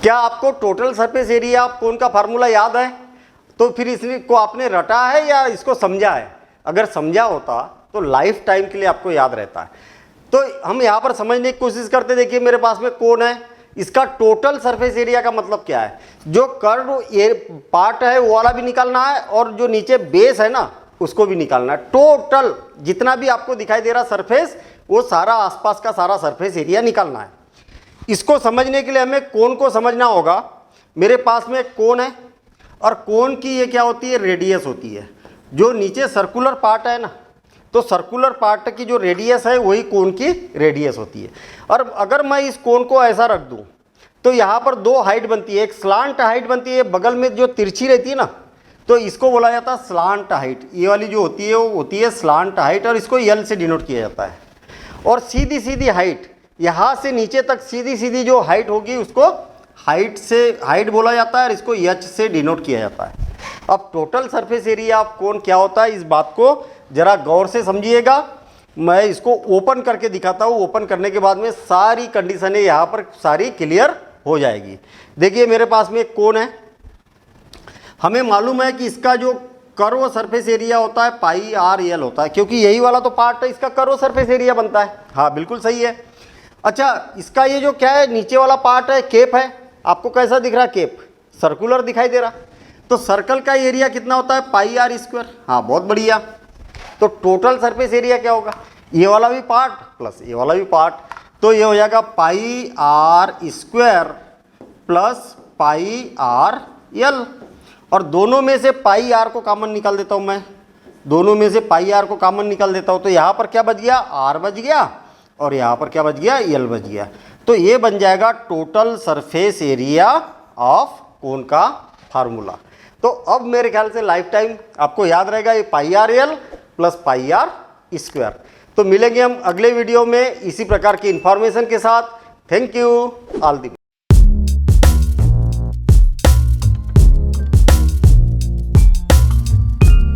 क्या आपको total surface area of cone का फार्मूला याद है? तो फिर इसको आपने रटा है या इसको समझा है? अगर समझा होता तो लाइफ टाइम के लिए आपको याद रहता है। तो हम यहाँ पर समझने की कोशिश करते, देखिए मेरे पास में कोन है, इसका टोटल सरफेस एरिया का मतलब क्या है? जो कर्व पार्ट है वो वाला भी निकालना है और जो नीचे बेस है ना उसको भी निकालना है। टोटल जितना भी आपको दिखाई दे रहा सरफेस, वो सारा आसपास का सारा सरफेस एरिया निकालना है। इसको समझने के लिए हमें कोन को समझना होगा। मेरे पास में एक कोन है और कोन की ये क्या होती है? रेडियस होती है। जो नीचे सर्कुलर पार्ट है ना, तो सर्कुलर पार्ट की जो रेडियस है वही कोन की रेडियस होती है। और अगर मैं इस कोन को ऐसा रख दूं तो यहाँ पर दो हाइट बनती है, एक स्लांट हाइट बनती है, बगल में जो तिरछी रहती है ना, तो इसको बोला जाता है स्लांट हाइट। ये वाली जो होती है वो होती है स्लांट हाइट और इसको यल से डिनोट किया जाता है। और सीधी सीधी हाइट, यहाँ से नीचे तक सीधी सीधी जो हाइट होगी उसको हाइट बोला जाता है और इसको एच से डिनोट किया जाता है। अब total surface area of cone क्या होता है, इस बात को जरा गौर से समझिएगा। मैं इसको ओपन करके दिखाता हूँ। ओपन करने के बाद में सारी कंडीशनें यहाँ पर सारी क्लियर हो जाएगी। देखिए मेरे पास में एक कोन है, हमें मालूम है कि इसका जो कर्व सरफेस एरिया होता है पाई आर एल होता है, क्योंकि यही वाला तो पार्ट है, इसका कर्व सरफेस एरिया बनता है। हाँ बिल्कुल सही है। अच्छा, इसका ये जो क्या है नीचे वाला पार्ट है, केप है, आपको कैसा दिख रहा है? केप सर्कुलर दिखाई दे रहा। तो सर्कल का एरिया कितना होता है? पाई आर स्क्वायर। हाँ बहुत बढ़िया। तो टोटल सरफेस एरिया क्या होगा? ये वाला भी पार्ट प्लस ये वाला भी पार्ट, तो ये हो जाएगा pi R square plus pi R L. और दोनों में से पाई आर को कॉमन निकाल देता हूँ मैं, दोनों में से पाई आर को कॉमन निकाल देता हूँ। तो यहाँ पर क्या बच गया? आर बच गया और यहाँ पर क्या बच गया? एल बच गया। तो ये बन जाएगा total surface area of cone का फार्मूला। तो अब मेरे ख्याल से लाइफ टाइम आपको याद रहेगा ये pi R L plus pi R square. तो मिलेंगे हम अगले वीडियो में इसी प्रकार की इंफॉर्मेशन के साथ। Thank you all the.